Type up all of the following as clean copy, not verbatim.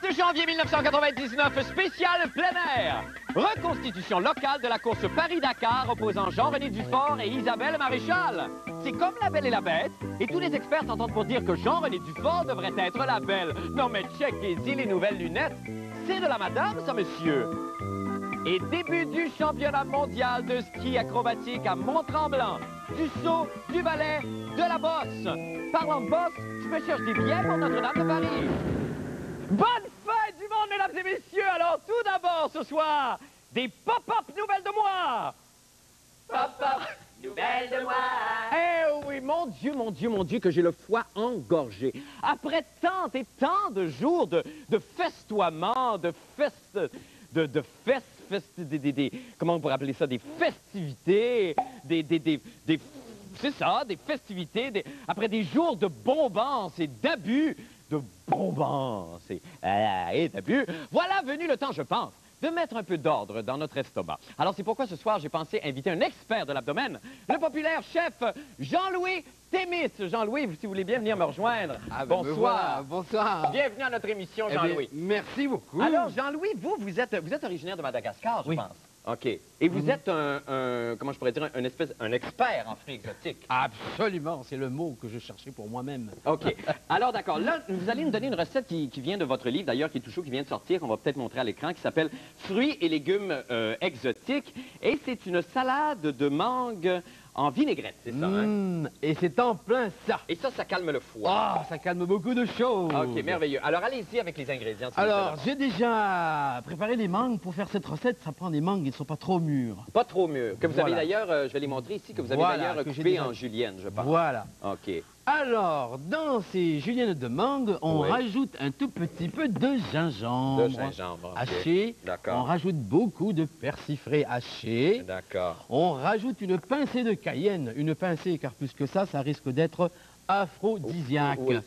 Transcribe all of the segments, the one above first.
7 janvier 1999, spécial plein air. Reconstitution locale de la course Paris-Dakar opposant Jean-René Dufort et Isabelle Maréchal. C'est comme La Belle et la Bête, et tous les experts s'entendent pour dire que Jean-René Dufort devrait être la belle. Non mais checkez-y les nouvelles lunettes. C'est de la madame, ça, monsieur. Et début du championnat mondial de ski acrobatique à Mont-Tremblant. Du saut, du ballet, de la bosse. Parlant de bosse, je me cherche des billets pour Notre-Dame de Paris. Bonne fête du monde, mesdames et messieurs! Alors, tout d'abord, ce soir, des pop-up nouvelles de moi! Pop-up nouvelles de moi! Eh oui, mon Dieu, que j'ai le foie engorgé. Après tant et tant de jours de festoiements, comment on pourrait appeler ça? Des festivités, c'est ça, des festivités, après des jours de bombance et d'abus, de bombance et d'abus, voilà venu le temps, je pense, de mettre un peu d'ordre dans notre estomac. Alors, c'est pourquoi ce soir, j'ai pensé inviter un expert de l'abdomen, le populaire chef Jean-Louis Thémis. Jean-Louis, si vous voulez bien venir me rejoindre. Bonsoir. Voilà, bonsoir. Bienvenue à notre émission, Jean-Louis. Merci beaucoup. Alors, Jean-Louis, vous êtes originaire de Madagascar, je pense. OK. Et vous êtes comment je pourrais dire, un expert en fruits exotiques. Absolument, c'est le mot que je cherchais pour moi-même. OK. Alors, d'accord. Là, vous allez nous donner une recette qui vient de votre livre, d'ailleurs, qui est tout chaud, qui vient de sortir, qu'on va peut-être montrer à l'écran, qui s'appelle « Fruits et légumes exotiques ». Et c'est une salade de mangue en vinaigrette, c'est ça, hein? Et c'est en plein ça. Et ça calme le foie. Ah, ça calme beaucoup de choses. OK, merveilleux. Alors, allez-y avec les ingrédients. Alors, j'ai déjà préparé des mangues. Pour faire cette recette, ça prend des mangues qui ne sont pas trop mûres. Pas trop mûres. Que vous avez Voilà. d'ailleurs, je vais les montrer ici, que vous avez d'ailleurs coupé déjà en julienne, je pense. Voilà. OK. Alors, dans ces juliennes de mangue, on rajoute un tout petit peu de gingembre. De gingembre, OK. Haché. D'accord. On rajoute beaucoup de persil frais haché. D'accord. On rajoute une pincée de cayenne. Une pincée, car plus que ça risque d'être aphrodisiaque. Oui,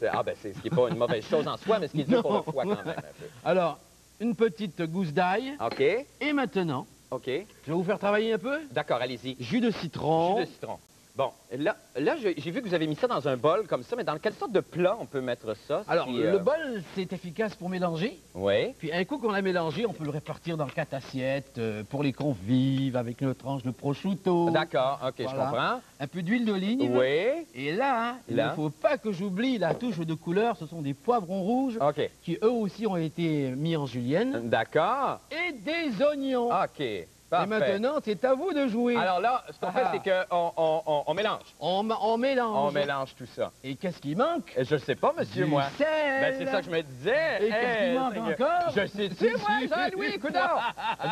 c'est ce qui n'est pas une mauvaise chose en soi, mais ce qui est dur pour le foie quand même un peu. Alors, une petite gousse d'ail. OK. Et maintenant, OK. je vais vous faire travailler un peu. D'accord, allez-y. Jus de citron. Jus de citron. Bon, là j'ai vu que vous avez mis ça dans un bol comme ça, mais dans quelle sorte de plat on peut mettre ça? Alors, le bol, c'est efficace pour mélanger. Oui. Puis, un coup qu'on l'a mélangé, on peut le répartir dans 4 assiettes pour les convives, avec une tranche de prosciutto. D'accord, OK, Voilà. je comprends. Un peu d'huile d'olive. Oui. Et là, il ne faut pas que j'oublie la touche de couleur. Ce sont des poivrons rouges OK. qui, eux aussi, ont été mis en julienne. D'accord. Et des oignons. OK. Parfait. Et maintenant, c'est à vous de jouer. Alors là, ce qu'on fait, c'est qu'on mélange. On mélange. On mélange tout ça. Et qu'est-ce qui manque? Je ne sais pas, monsieur, Du moi. sel. Ben, c'est ça que je me disais. Et qu'est-ce qui manque encore? Je sais-tu, moi, Jean-Louis, écoute donc.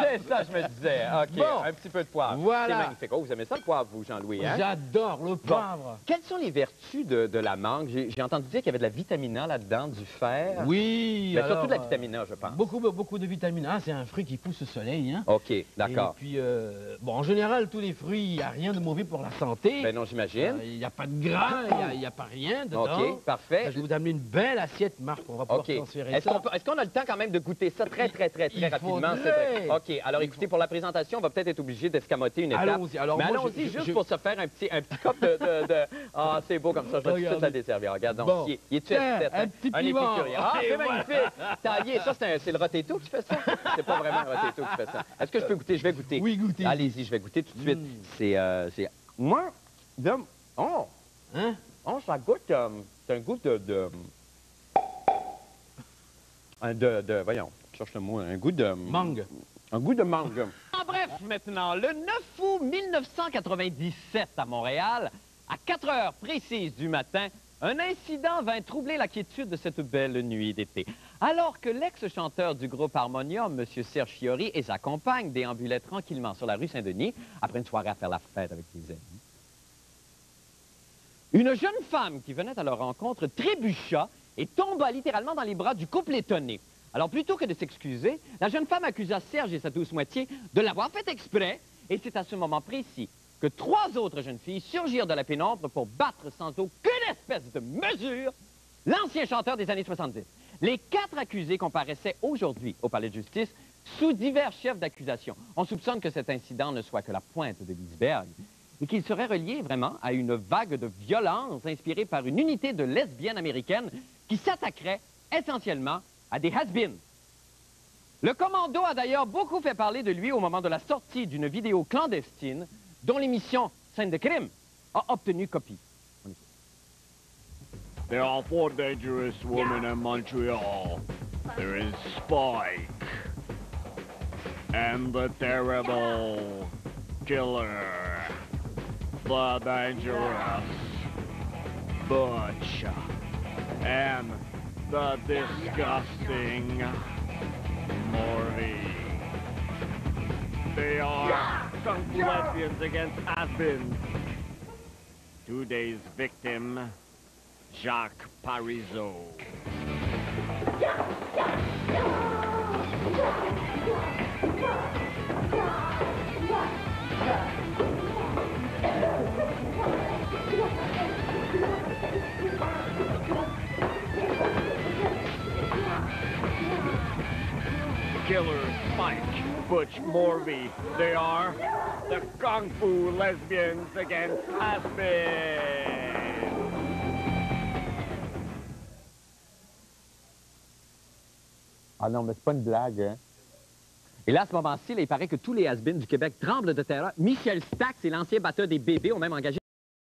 C'est ça, je me disais. OK, Bon. un petit peu de poivre. Voilà. C'est magnifique. Oh, vous aimez ça, le poivre, vous, Jean-Louis, hein? J'adore le poivre. Quelles sont les vertus de la mangue? J'ai entendu dire qu'il y avait de la vitamine A là-dedans, du fer. Oui. Mais alors, surtout de la vitamine A, je pense. Beaucoup de vitamine A. C'est un fruit qui pousse au soleil. Hein. OK, d'accord. Et puis, bon, en général, tous les fruits, il n'y a rien de mauvais pour la santé. Ben non, j'imagine. Il n'y a pas de gras, il n'y a pas rien dedans. OK, parfait. Je vais vous amener une belle assiette, Marc. On va pouvoir transférer ça. Est-ce qu'on a le temps quand même de goûter ça très rapidement? faudrait. OK, alors écoutez, pour la présentation, on va peut-être être obligé d'escamoter une étape. Allons-y. Alors, mais moi, allons-y juste pour se faire un petit cop de... Ah, c'est beau comme ça, je vais tout de suite la desservir. Regarde donc, Bon. il est-tu Un petit piment. épicurien? Ah, c'est magnifique! Taillé, ça, c'est le rotéto qui fait ça? C'est pas vraiment le rotéto qui fait ça. Est-ce que je peux goûter? Je vais goûter. Oui, goûtez. Allez-y, je vais goûter tout de suite. C'est... Moi, oh! Hein? Oh, ça goûte... c'est un goût voyons, je cherche le mot, un goût de... Mangue. Un goût de mangue. En bref, maintenant, le 9 août 1997 à Montréal, à 4 heures précises du matin, un incident vint troubler la quiétude de cette belle nuit d'été. Alors que l'ex-chanteur du groupe Harmonium, M. Serge Fiori, et sa compagne déambulaient tranquillement sur la rue Saint-Denis, après une soirée à faire la fête avec des amis, une jeune femme qui venait à leur rencontre trébucha et tomba littéralement dans les bras du couple étonné. Alors, plutôt que de s'excuser, la jeune femme accusa Serge et sa douce moitié de l'avoir fait exprès, et c'est à ce moment précis que 3 autres jeunes filles surgirent de la pénombre pour battre sans aucune espèce de mesure l'ancien chanteur des années 70. Les 4 accusés comparaissaient aujourd'hui au palais de justice sous divers chefs d'accusation. On soupçonne que cet incident ne soit que la pointe de l'iceberg et qu'il serait relié vraiment à une vague de violence inspirée par une unité de lesbiennes américaines qui s'attaquerait essentiellement à des has-beens Le commando a d'ailleurs beaucoup fait parler de lui au moment de la sortie d'une vidéo clandestine dont l'émission Scène de crime a obtenu copie. There are 4 dangerous women in Montreal. There is Spike. And the terrible killer. The dangerous Butch. And the disgusting Morty. They are kung fu lesbians against has-beens. Today's victim, Jacques Parizeau. Killer, Spike, Butch, Morby. They are the kung fu lesbians against has-beens. Ah non, mais c'est pas une blague, hein? Et là, à ce moment-ci, il paraît que tous les has-beens du Québec tremblent de terreur. Michel Stax et l'ancien batteur des Bébés ont même engagé